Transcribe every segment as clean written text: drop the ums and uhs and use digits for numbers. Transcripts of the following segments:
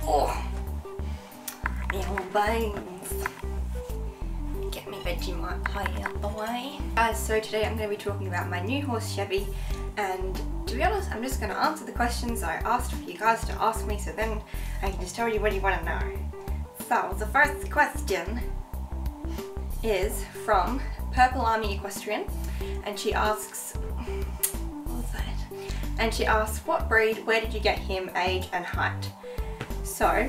Oh, my old bones. Get me Vegemite pie out the way. Guys, so today I'm going to be talking about my new horse Chevy, and to be honest, I'm just going to answer the questions I asked for you guys to ask me, so then I can just tell you what you want to know. So, the first question is from Purple Army Equestrian, and she asks, what was that? And she asks, what breed, where did you get him, age and height? So,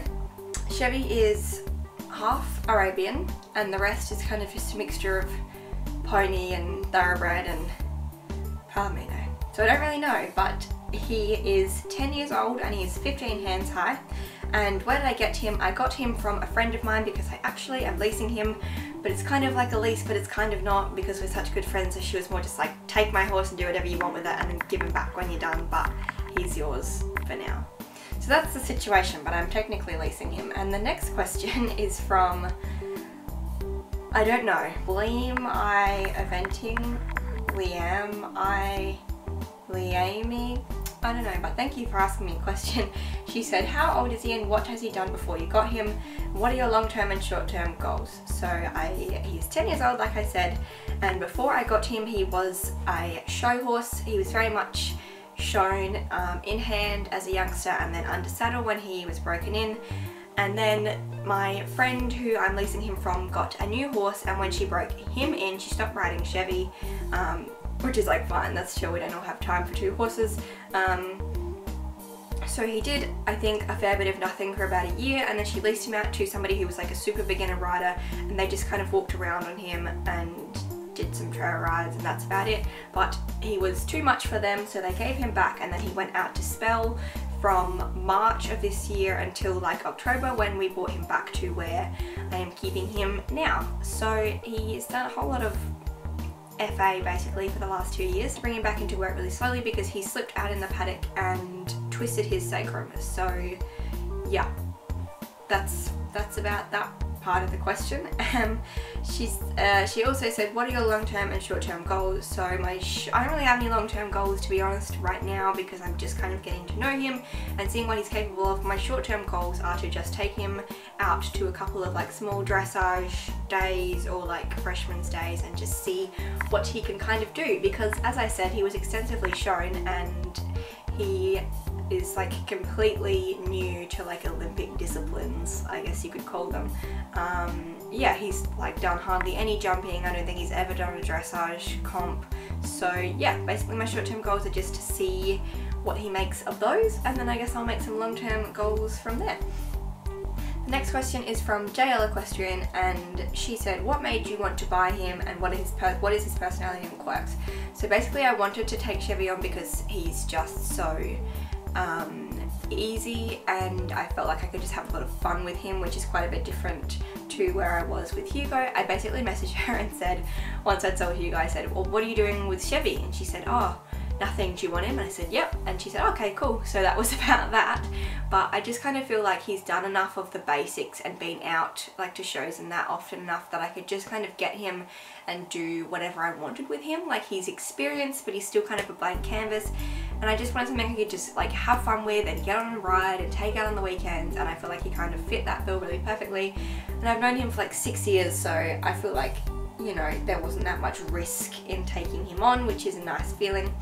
Chevy is half Arabian, and the rest is kind of just a mixture of pony and thoroughbred and palomino. So I don't really know, but he is 10 years old and he's 15 hands high. And where did I get him? I got him from a friend of mine because I actually am leasing him, but it's kind of like a lease, but it's kind of not because we're such good friends. So she was more just like, take my horse and do whatever you want with it and then give him back when you're done, but he's yours for now. So that's the situation, but I'm technically leasing him. And the next question is from, I don't know, Liam I don't know, but thank you for asking me a question. She said, how old is he and what has he done before you got him? What are your long-term and short-term goals? So he's 10 years old, like I said, and before I got him, he was a show horse. He was very much shown in hand as a youngster and then under saddle when he was broken in. And then my friend who I'm leasing him from got a new horse, and when she broke him in, she stopped riding Chevy, which is like fine, that's chill, we don't all have time for two horses. So he did, I think, a fair bit of nothing for about a year, and then she leased him out to somebody who was like a super beginner rider, and they just kind of walked around on him and did some trail rides, and that's about it. But he was too much for them, so they gave him back, and then he went out to spell from March of this year until like October, when we brought him back to where I am keeping him now. So he's done a whole lot of FA basically for the last 2 years to bring him back into work really slowly because he slipped out in the paddock and twisted his sacrum. So yeah, that's about that part of the question. She also said, what are your long-term and short-term goals? So I don't really have any long-term goals, to be honest, right now, because I'm just kind of getting to know him and seeing what he's capable of. My short-term goals are to just take him out to a couple of like small dressage days or like freshman's days and just see what he can kind of do, because as I said, he was extensively shown and he is like completely new to like Olympic disciplines, I guess you could call them. Yeah, he's like done hardly any jumping. I don't think he's ever done a dressage comp. So yeah, basically my short-term goals are just to see what he makes of those, and then I guess I'll make some long-term goals from there. The next question is from JL Equestrian, and she said, what made you want to buy him and what is his personality and quirks? So basically I wanted to take Chevy on because he's just so easy, and I felt like I could just have a lot of fun with him, which is quite a bit different to where I was with Hugo. I basically messaged her and said, once I'd sold Hugo, I said, well, what are you doing with Chevy? And she said, oh, nothing, do you want him? And I said, yep. And she said, okay, cool. So that was about that. But I just kind of feel like he's done enough of the basics and been out like to shows and that often enough that I could just kind of get him and do whatever I wanted with him. Like, he's experienced, but he's still kind of a blank canvas, and I just wanted something I could just like have fun with and get on and ride and take out on the weekends, and I feel like he kind of fit that bill really perfectly. And I've known him for like 6 years, so I feel like, you know, there wasn't that much risk in taking him on, which is a nice feeling.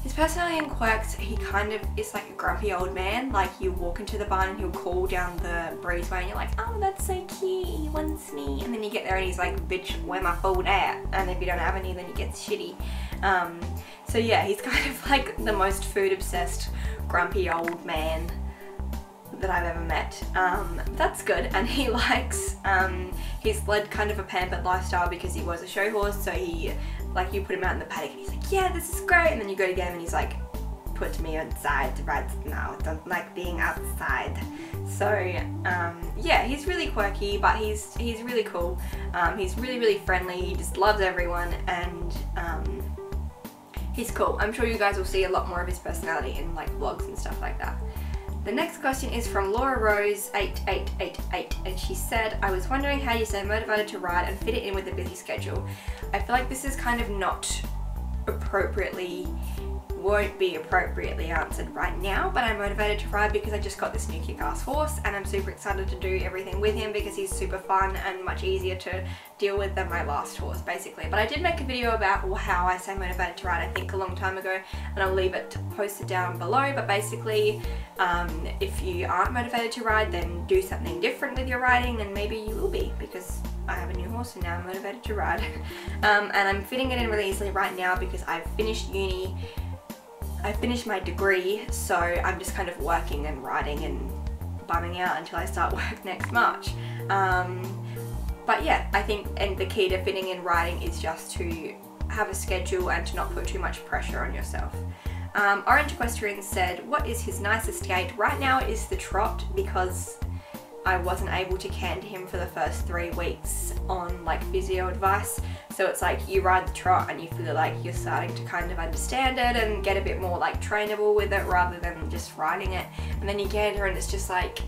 His personality and quirks, he kind of is like a grumpy old man. Like, you walk into the barn and he'll call down the breezeway and you're like, oh, that's so cute, he wants me. And then you get there and he's like, bitch, where my food at? And if you don't have any, then he gets shitty. So yeah, he's kind of like the most food obsessed, grumpy old man that I've ever met. That's good, and he likes, he's led kind of a pampered lifestyle because he was a show horse, so he, like, you put him out in the paddock and he's like, yeah, this is great, and then you go to game and he's like, put me outside to ride now, I don't like being outside. So yeah, he's really quirky, but he's really cool. He's really friendly, he just loves everyone, and he's cool. I'm sure you guys will see a lot more of his personality in like vlogs and stuff like that. The next question is from Laura Rose 8888, and she said, I was wondering how you stay motivated to ride and fit it in with a busy schedule. I feel like this is kind of not appropriately won't be appropriately answered right now, but I'm motivated to ride because I just got this new kick-ass horse and I'm super excited to do everything with him because he's super fun and much easier to deal with than my last horse, basically. But I did make a video about how I say motivated to ride, I think a long time ago, and I'll leave it posted down below. But basically, if you aren't motivated to ride, then do something different with your riding and maybe you will be, because I have a new horse and now I'm motivated to ride. And I'm fitting it in really easily right now because I've finished uni, I finished my degree, so I'm just kind of working and riding and bumming out until I start work next March. But yeah, I think, and the key to fitting in riding is just to have a schedule and to not put too much pressure on yourself. Orange Equestrian said, what is his nicest gait? Right now it is the trot because I wasn't able to canter him for the first 3 weeks on like physio advice. So it's like you ride the trot and you feel like you're starting to kind of understand it and get a bit more like trainable with it rather than just riding it. And then you canter and it's just like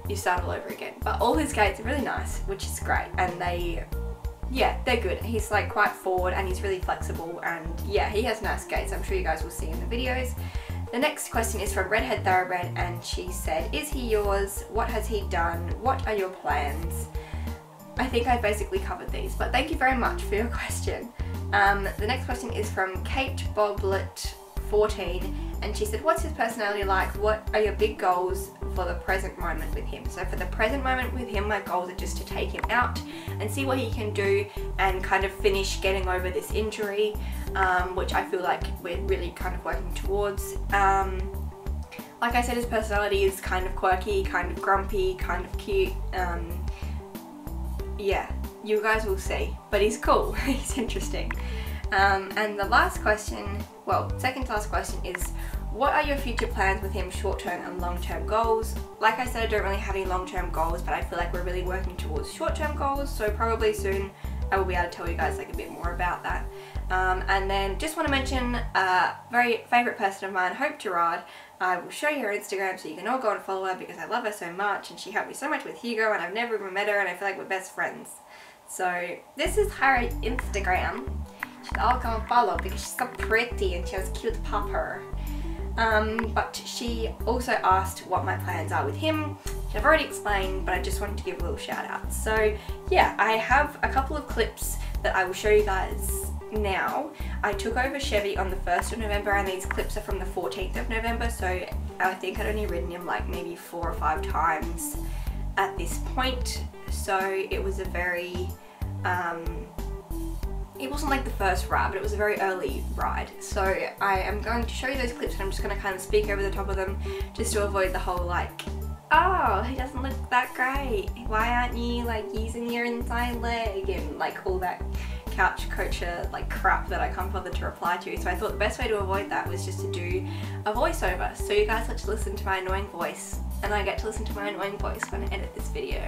you start all over again. But all his gaits are really nice, which is great. And they're good. He's like quite forward and he's really flexible, and yeah, he has nice gaits. I'm sure you guys will see in the videos. The next question is from Redhead Thoroughbred, and she said, is he yours? What has he done? What are your plans? I think I basically covered these, but thank you very much for your question. The next question is from Kate Boblet 14, and she said, what's his personality like? What are your big goals for the present moment with him? So for the present moment with him, my goals are just to take him out and see what he can do and kind of finish getting over this injury, which I feel like we're really kind of working towards. Like I said, his personality is kind of quirky, kind of grumpy, kind of cute. Yeah, you guys will see, but he's cool. He's interesting. And the last question, well, second to last question is, what are your future plans with him, short-term and long-term goals? Like I said, I don't really have any long-term goals, but I feel like we're really working towards short-term goals, so probably soon I will be able to tell you guys like a bit more about that. And then just want to mention a very favourite person of mine, Hope Gerard. I will show you her Instagram so you can all go and follow her because I love her so much and she helped me so much with Hugo and I've never even met her and I feel like we're best friends. So this is her Instagram. You should all go and follow because she's so pretty and she has a cute popper. But she also asked what my plans are with him, which I've already explained, but I just wanted to give a little shout out. So yeah, I have a couple of clips that I will show you guys now. I took over Chevy on the 1st of November and these clips are from the 14th of November, so I think I'd only ridden him like maybe 4 or 5 times at this point. So it was a very, it wasn't like the first ride, but it was a very early ride. So I am going to show you those clips and I'm just going to kind of speak over the top of them just to avoid the whole like, oh, he doesn't look that great, why aren't you like using your inside leg, and like all that couch coacher like crap that I can't bother to reply to. So I thought the best way to avoid that was just to do a voiceover, so you guys get to listen to my annoying voice and I get to listen to my annoying voice when I edit this video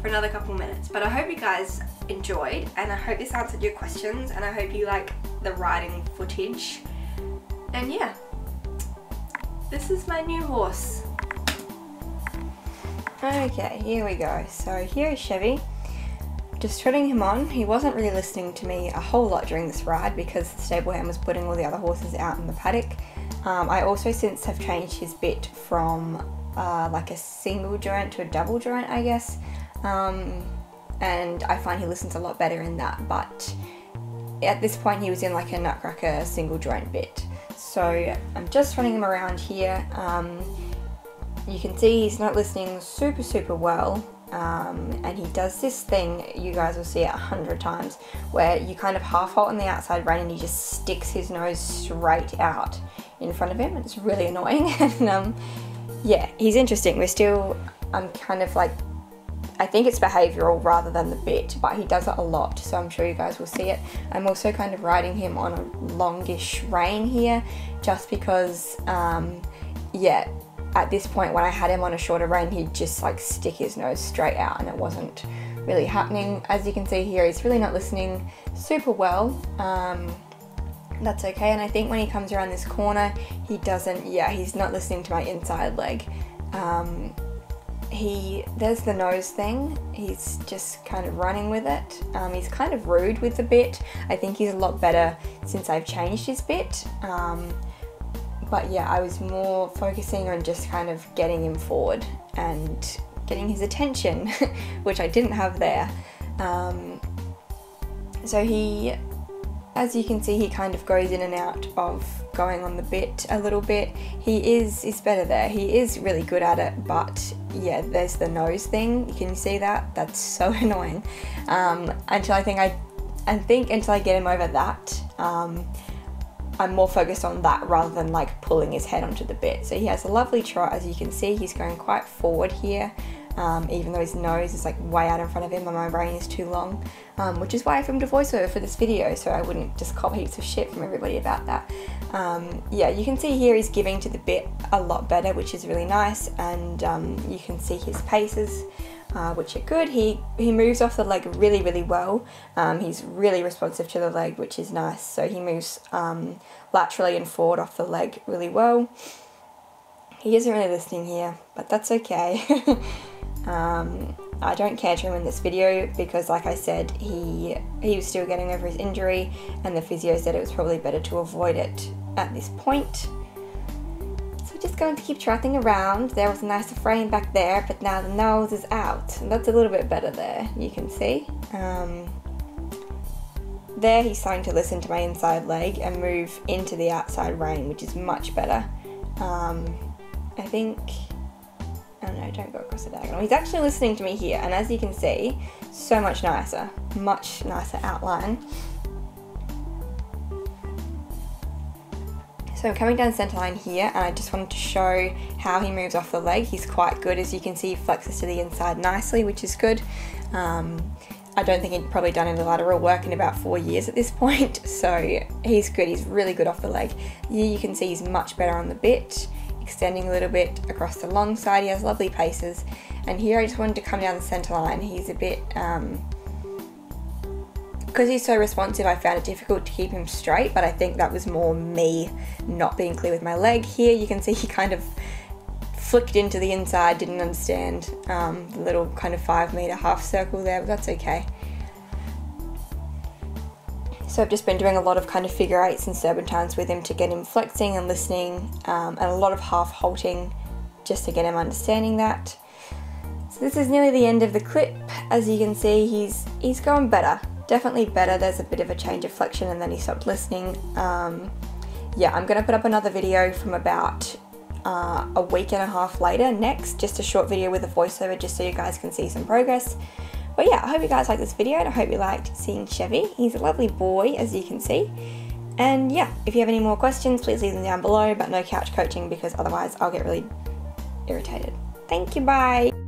for another couple minutes. But I hope you guys enjoyed and I hope this answered your questions and I hope you like the riding footage. And yeah, this is my new horse. Okay, here we go. So here is Chevy. Just trotting him on. He wasn't really listening to me a whole lot during this ride because the stable hand was putting all the other horses out in the paddock. I also since have changed his bit from like a single joint to a double joint, I guess. And I find he listens a lot better in that, but at this point he was in like a nutcracker single joint bit. So I'm just running him around here. You can see he's not listening super well, and he does this thing, you guys will see it 100 times, where you kind of half halt on the outside rein and he just sticks his nose straight out in front of him. It's really annoying. And yeah, he's interesting. I'm kind of like, I think it's behavioural rather than the bit, but he does it a lot, so I'm sure you guys will see it. I'm also kind of riding him on a longish rein here, just because, yeah, at this point when I had him on a shorter rein, he'd just like stick his nose straight out and it wasn't really happening. As you can see here, he's really not listening super well. That's okay, and I think when he comes around this corner, he doesn't, yeah, he's not listening to my inside leg. There's the nose thing, he's just kind of running with it. He's kind of rude with the bit. I think he's a lot better since I've changed his bit. But yeah, I was more focusing on just kind of getting him forward and getting his attention, which I didn't have there. So he, as you can see, he kind of goes in and out of going on the bit a little bit. He's better there. He is really good at it, but yeah, there's the nose thing. Can you see that? That's so annoying. Until I think until I get him over that, I'm more focused on that rather than like pulling his head onto the bit. So he has a lovely trot, as you can see. He's going quite forward here. Even though his nose is like way out in front of him and my brain is too long, which is why I filmed a voiceover for this video, so I wouldn't just cop heaps of shit from everybody about that. Yeah, you can see here he's giving to the bit a lot better, which is really nice, and you can see his paces, which are good. He moves off the leg really, really well. He's really responsive to the leg, which is nice, so he moves laterally and forward off the leg really well. He isn't really listening here, but that's okay. I don't care to him in this video because, like I said, he was still getting over his injury, and the physio said it was probably better to avoid it at this point. So we're just going to keep trotting around. There was a nice frame back there, but now the nose is out, and that's a little bit better there, you can see. There he's starting to listen to my inside leg and move into the outside rein, which is much better. I think, oh no, don't go across the diagonal. He's actually listening to me here, and as you can see, so much nicer outline. So I'm coming down center line here, and I just wanted to show how he moves off the leg. He's quite good, as you can see, he flexes to the inside nicely, which is good. I don't think he'd probably done any lateral work in about 4 years at this point, so he's good. He's really good off the leg. Here you can see he's much better on the bit, extending a little bit across the long side. He has lovely paces, and here I just wanted to come down the center line. He's a bit, because he's so responsive, I found it difficult to keep him straight, but I think that was more me not being clear with my leg. Here you can see he kind of flicked into the inside, didn't understand the little kind of 5 meter half circle there, but that's okay. So I've just been doing a lot of kind of figure eights and serpentines with him to get him flexing and listening, and a lot of half halting just to get him understanding that. So this is nearly the end of the clip. As you can see, he's going better, definitely better. There's a bit of a change of flexion, and then he stopped listening. Yeah, I'm gonna put up another video from about a week and a half later next, just a short video with a voiceover just so you guys can see some progress. But yeah, I hope you guys liked this video, and I hope you liked seeing Chevy. He's a lovely boy, as you can see. And yeah, if you have any more questions, please leave them down below, but no couch coaching because otherwise I'll get really irritated. Thank you, bye!